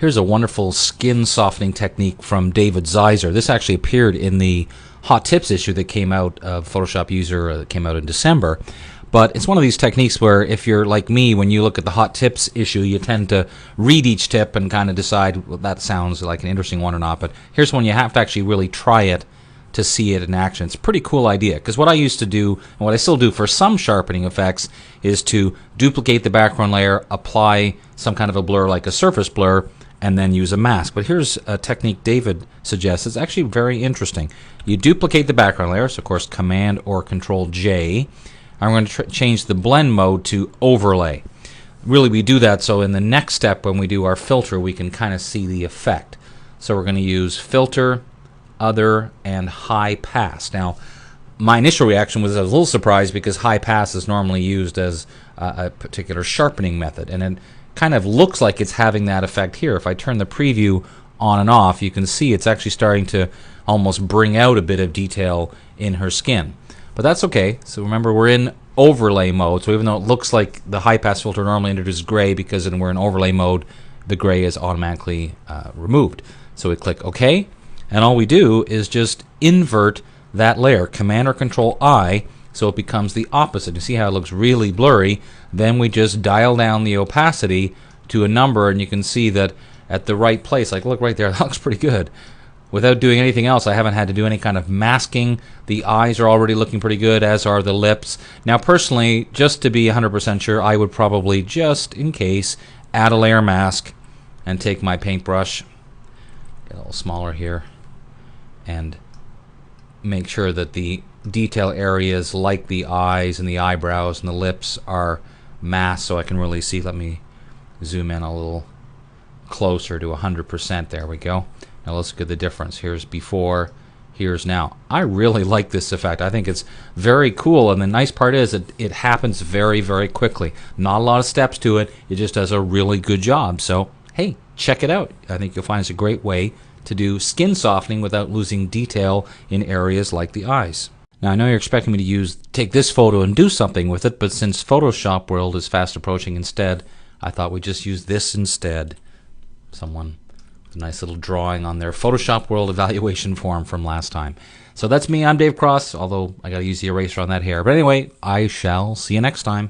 Here's a wonderful skin softening technique from David Zeiser. This actually appeared in the Hot Tips issue that came out of Photoshop User that came out in December. But it's one of these techniques where if you're like me, when you look at the Hot Tips issue, you tend to read each tip and kind of decide, well, that sounds like an interesting one or not. But here's one you have to actually really try it to see it in action. It's a pretty cool idea, because what I used to do, and what I still do for some sharpening effects, is to duplicate the background layer, apply some kind of a blur like a surface blur, and then use a mask. But here's a technique David suggests. It's actually very interesting. You duplicate the background layer, so of course Command or Control J. I'm going to change the blend mode to overlay. Really, we do that so in the next step when we do our filter, we can kind of see the effect. So we're going to use filter, other, and high pass. Now, my initial reaction was I was a little surprised because high pass is normally used as a particular sharpening method, and it kind of looks like it's having that effect here. If I turn the preview on and off, you can see it's actually starting to almost bring out a bit of detail in her skin. But that's okay. So remember, we're in overlay mode, so even though it looks like the high pass filter normally introduces gray, because we're in overlay mode, the gray is automatically removed. So we click OK, and all we do is just invert that layer, Command or Control I, so it becomes the opposite. You see how it looks really blurry? Then we just dial down the opacity to a number, and you can see that at the right place, like look right there, that looks pretty good. Without doing anything else, I haven't had to do any kind of masking. The eyes are already looking pretty good, as are the lips. Now personally, just to be 100% sure, I would probably, just in case, add a layer mask and take my paintbrush, get a little smaller here, and make sure that the detail areas like the eyes and the eyebrows and the lips are masked so I can really see. Let me zoom in a little closer to 100%. There we go. Now let's look at the difference. Here's before, here's now. I really like this effect. I think it's very cool, and the nice part is that it happens very, very quickly. Not a lot of steps to it. It just does a really good job. So, hey, check it out. I think you'll find it's a great way to do skin softening without losing detail in areas like the eyes. Now I know you're expecting me to take this photo and do something with it, but since Photoshop World is fast approaching instead, I thought we'd just use this instead. Someone with a nice little drawing on their Photoshop World evaluation form from last time. So that's me, I'm Dave Cross, although I gotta use the eraser on that hair. But anyway, I shall see you next time.